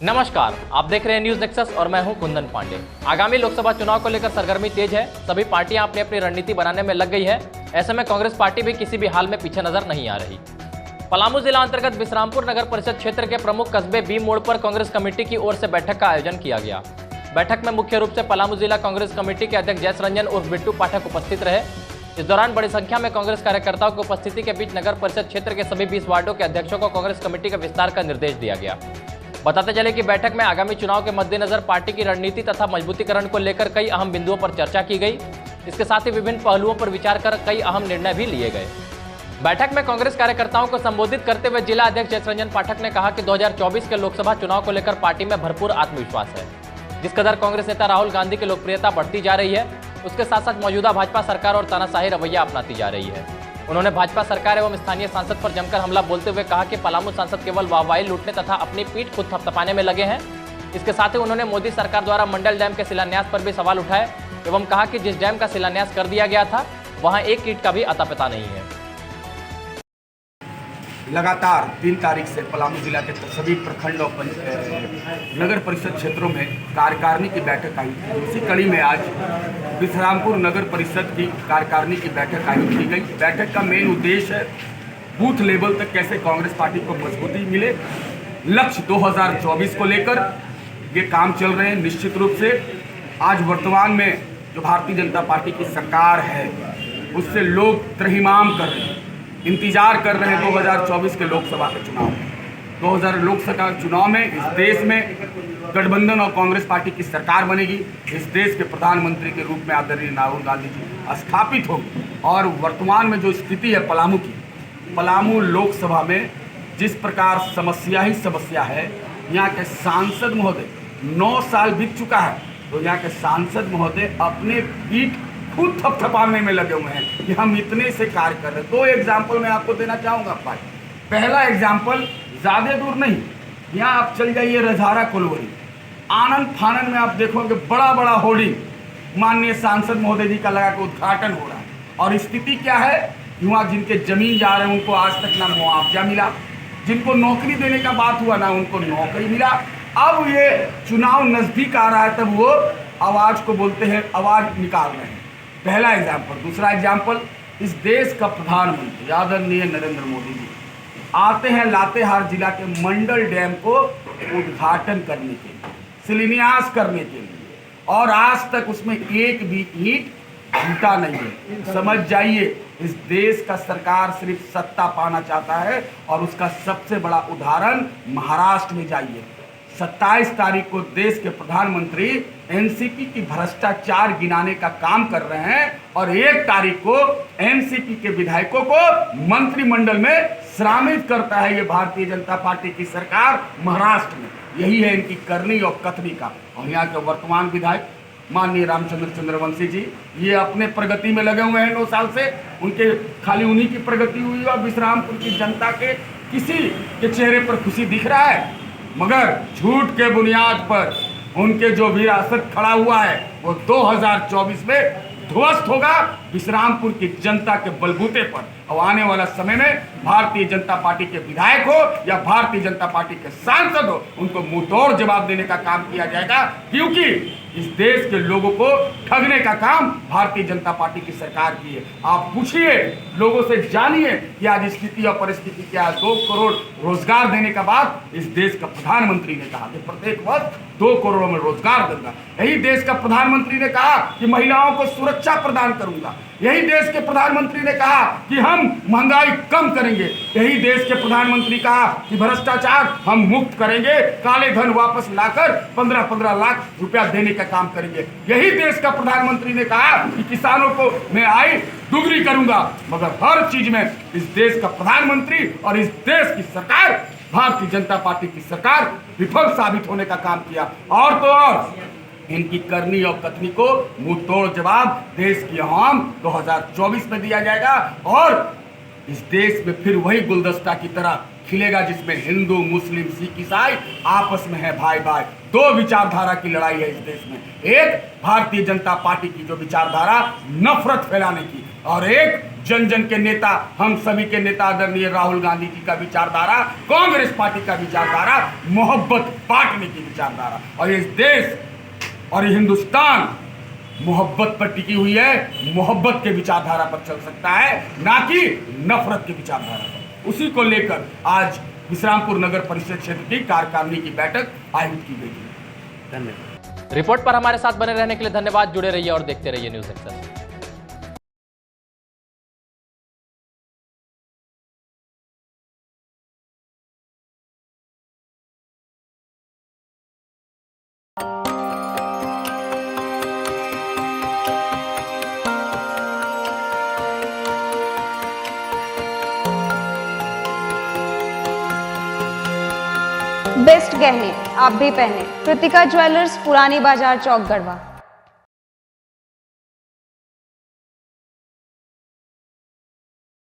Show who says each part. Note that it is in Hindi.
Speaker 1: नमस्कार, आप देख रहे हैं न्यूज नेक्सस और मैं हूं कुंदन पांडे। आगामी लोकसभा चुनाव को लेकर सरगर्मी तेज है। सभी पार्टियां अपनी अपनी रणनीति बनाने में लग गई है। ऐसे में कांग्रेस पार्टी भी किसी भी हाल में पीछे नजर नहीं आ रही। पलामू जिला अंतर्गत विश्रामपुर नगर परिषद क्षेत्र के प्रमुख कस्बे बी मोड़ पर कांग्रेस कमेटी की ओर से बैठक का आयोजन किया गया। बैठक में मुख्य रूप से पलामू जिला कांग्रेस कमेटी के अध्यक्ष जयस रंजन उर्फ बिट्टू पाठक उपस्थित रहे। इस दौरान बड़ी संख्या में कांग्रेस कार्यकर्ताओं की उपस्थिति के बीच नगर परिषद क्षेत्र के सभी 20 वार्डों के अध्यक्षों को कांग्रेस कमेटी के विस्तार का निर्देश दिया गया। बताते चले कि बैठक में आगामी चुनाव के मद्देनजर पार्टी की रणनीति तथा मजबूतीकरण को लेकर कई अहम बिंदुओं पर चर्चा की गई। इसके साथ ही विभिन्न पहलुओं पर विचार कर कई अहम निर्णय भी लिए गए। बैठक में कांग्रेस कार्यकर्ताओं को संबोधित करते हुए जिला अध्यक्ष जयस रंजन पाठक ने कहा कि 2024 के लोकसभा चुनाव को लेकर पार्टी में भरपूर आत्मविश्वास है। जिस कदर कांग्रेस नेता राहुल गांधी की लोकप्रियता बढ़ती जा रही है, उसके साथ साथ मौजूदा भाजपा सरकार और तानाशाही रवैया अपनाती जा रही है। उन्होंने भाजपा सरकार एवं स्थानीय सांसद पर जमकर हमला बोलते हुए कहा कि पलामू सांसद केवल वाहवाही लूटने तथा अपनी पीठ खुद थपथपाने में लगे हैं। इसके साथ ही उन्होंने मोदी सरकार द्वारा मंडल डैम के शिलान्यास पर भी सवाल उठाए एवं कहा कि जिस डैम का शिलान्यास कर दिया गया था वहां एक ईंट का भी अता पता नहीं है।
Speaker 2: लगातार 3 तारीख से पलामू जिला के सभी प्रखंड और नगर परिषद क्षेत्रों में कार्यकारिणी की बैठक आई। इसी कड़ी में आज विश्रामपुर नगर परिषद की कार्यकारिणी की बैठक आयोजित की गई। बैठक का मेन उद्देश्य है बूथ लेवल तक कैसे कांग्रेस पार्टी को मजबूती मिले। लक्ष्य 2024 को लेकर ये काम चल रहे हैं। निश्चित रूप से आज वर्तमान में जो भारतीय जनता पार्टी की सरकार है उससे लोग त्रहिमाम कर रहे हैं, इंतजार कर रहे हैं 2024 के लोकसभा के चुनाव में। 2000 लोकसभा चुनाव में इस देश में गठबंधन और कांग्रेस पार्टी की सरकार बनेगी। इस देश के प्रधानमंत्री के रूप में आदरणीय राहुल गांधी जी स्थापित होंगे। और वर्तमान में जो स्थिति है पलामू की, पलामू लोकसभा में जिस प्रकार समस्या ही समस्या है, यहाँ के सांसद महोदय 9 साल बीत चुका है तो यहाँ के सांसद महोदय अपने पीठ खुद थपथपाने में लगे हुए हैं कि हम इतने से कार्य कर रहे हैं। 2 एग्जाम्पल मैं आपको देना चाहूँगा भाई। पहला एग्जाम्पल ज़्यादा दूर नहीं, यहाँ आप चल जाइए रजहारा कोलवरी, आनंद फानन में आप देखोगे बड़ा बड़ा होर्डिंग माननीय सांसद महोदय जी का लगा के उद्घाटन हो रहा है। और स्थिति क्या है, वहाँ जिनके जमीन जा रहे हैं उनको आज तक ना मुआवजा मिला, जिनको नौकरी देने का बात हुआ ना उनको नौकरी मिला। अब ये चुनाव नज़दीक आ रहा है तब वो आवाज़ को बोलते हैं, आवाज़ निकाल रहे हैं। पहला एग्जाम्पल। दूसरा एग्जाम्पल, इस देश का प्रधानमंत्री आदरणीय नरेंद्र मोदी जी आते हैं लातेहार जिला के मंडल डैम को उद्घाटन करने के लिए, शिलान्यास करने के लिए, और आज तक उसमें एक भी ईंट टूटा नहीं है। समझ जाइए, इस देश का सरकार सिर्फ सत्ता पाना चाहता है। और उसका सबसे बड़ा उदाहरण महाराष्ट्र में जाइए। 27 तारीख को देश के प्रधानमंत्री एनसीपी की भ्रष्टाचार गिनाने का काम कर रहे हैं और 1 तारीख को एनसीपी के विधायकों को मंत्रिमंडल में शामिल करता है ये भारतीय जनता पार्टी की सरकार महाराष्ट्र में। यही है इनकी करनी और कथनी का। और यहाँ के वर्तमान विधायक माननीय रामचंद्र चंद्रवंशी जी, ये अपने प्रगति में लगे हुए हैं 9 साल से। उनके खाली उन्हीं की प्रगति हुई और विश्रामपुर की जनता के किसी के चेहरे पर खुशी दिख रहा है, मगर झूठ के बुनियाद पर उनके जो विरासत खड़ा हुआ है वो 2024 में ध्वस्त होगा विश्रामपुर की जनता के बलबूते पर। और आने वाला समय में भारतीय जनता पार्टी के विधायक हो या भारतीय जनता पार्टी के सांसद हो, उनको मुंहतोड़ जवाब देने का काम किया जाएगा, क्योंकि इस देश के लोगों को ठगने का काम भारतीय जनता पार्टी की सरकार की है। आप पूछिए लोगों से, जानिए कि आज स्थिति और परिस्थिति क्या है। 2 करोड़ रोजगार देने का बात इस देश का प्रधानमंत्री ने कहा कि प्रत्येक वर्ष 2 करोड़ में रोजगार दूंगा। यही देश का प्रधानमंत्री ने कहा कि महिलाओं को सुरक्षा प्रदान करूंगा। यही देश के प्रधानमंत्री ने कहा कि हम महंगाई कम करेंगे। यही देश के प्रधानमंत्री कहा कि भ्रष्टाचार हम मुक्त करेंगे, काले धन वापस लाकर 15-15 लाख रुपया देने का काम करेंगे। यही देश का प्रधानमंत्री ने कहा कि किसानों को मैं आय दुगनी करूंगा। मगर हर चीज में इस देश का प्रधानमंत्री और इस देश की सरकार भारतीय जनता पार्टी की सरकार विफल साबित होने का काम किया। और तो और इनकी करनी और कथनी को मुंह तोड़ जवाब देश की आवाम 2024 में दिया जाएगा। और इस देश में फिर वही गुलदस्ता की तरह खिलेगा जिसमें हिंदू, मुस्लिम, सिख, ईसाई आपस में है भाई भाई। 2 विचारधारा की लड़ाई है इस देश में। एक भारतीय जनता पार्टी की जो विचारधारा नफरत फैलाने की, और एक जन जन के नेता, हम सभी के नेता आदरणीय राहुल गांधी जी का विचारधारा, कांग्रेस पार्टी का विचारधारा, मोहब्बत बांटने की विचारधारा, और इस देश और हिंदुस्तान मोहब्बत पर टिकी हुई है, मोहब्बत के विचारधारा पर चल सकता है, ना कि नफरत के विचारधारा पर। उसी को लेकर आज विश्रामपुर नगर परिषद क्षेत्र की कार्यकारिणी की बैठक आयोजित की गई थी। धन्यवाद।
Speaker 1: रिपोर्ट पर हमारे साथ बने रहने के लिए धन्यवाद। जुड़े रहिए और देखते रहिए न्यूज़ एक्सेस।
Speaker 3: बेस्ट गहने आप भी पहने। कृतिका ज्वेलर्स, पुरानी बाजार चौक, गढ़वा।